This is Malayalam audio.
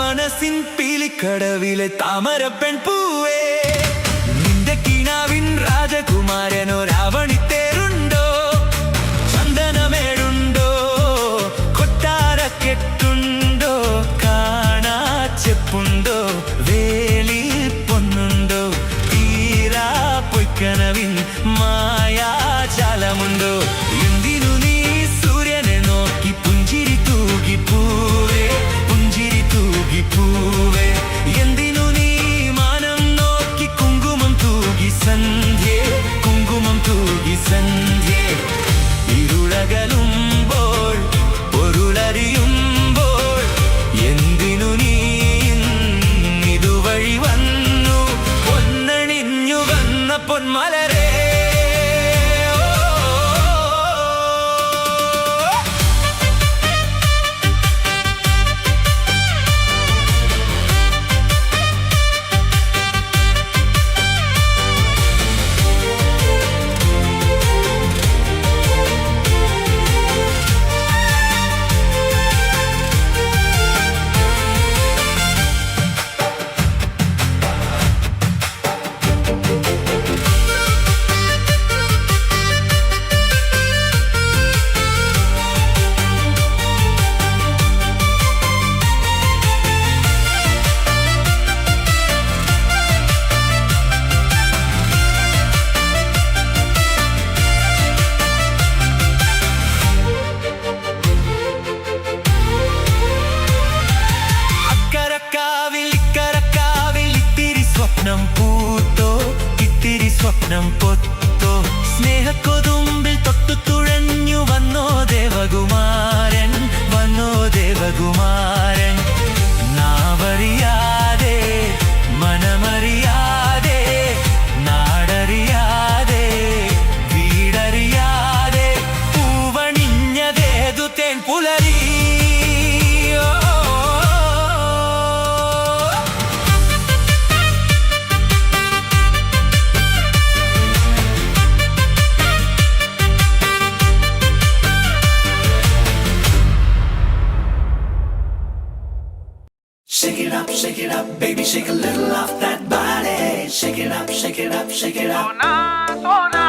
മനസ്സിൻ പീലിക്കടവിലെ താമരപ്പെൺ പൂവേ, നിന്റെ കിനാവിൻ രാജകുമാരനോ രാവണിത്തേരുണ്ടോ, ചന്ദനമേടുണ്ടോ, കൊട്ടാരക്കെട്ടുണ്ടോ, കാണാച്ചെപ്പുണ്ടോ, വേലി പൊന്നുണ്ടോ, തീരാ പൊയ്ക്കനവിൻ മായാജാലമുണ്ടോ, എന്തിനു നീ സൂര്യനെ നോക്കി പുഞ്ചിരി തൂകി പൂവേ, പുഞ്ചിരി തൂകി പൂവേ, എന്തിനു നീ മാനം നോക്കി കുങ്കുമം തൂകി സന്ധ്യേ, കുങ്കുമം തൂകി സന്ധ്യേ, ഇരുളകലുമ്പോൾ പൊരുളറിയുമ്പോൾ എന്തിനു നീ ഇതുവഴി വന്നു, പൊന്നണിഞ്ഞു വന്ന പൊന്മലരേ. സ്വപ്നം പൂത്തോ, ഇത്തിരി സ്വപ്നം പൊത്തോ, സ്നേഹക്കൊതുമ്പിൽ തൊട്ടു തുഴഞ്ഞു വന്നോ ദേവകുമാരൻ, വന്നോ ദേവകുമാരൻ, നാവറിയാതെ മനമറിയാതെ നാടറിയാതെ വീടറിയാതെ പൂവണിഞ്ഞതേതു തേൻ പുലരി. Shake it up, baby, shake a little off that body. Shake it up, shake it up, shake it up. Sona, sona.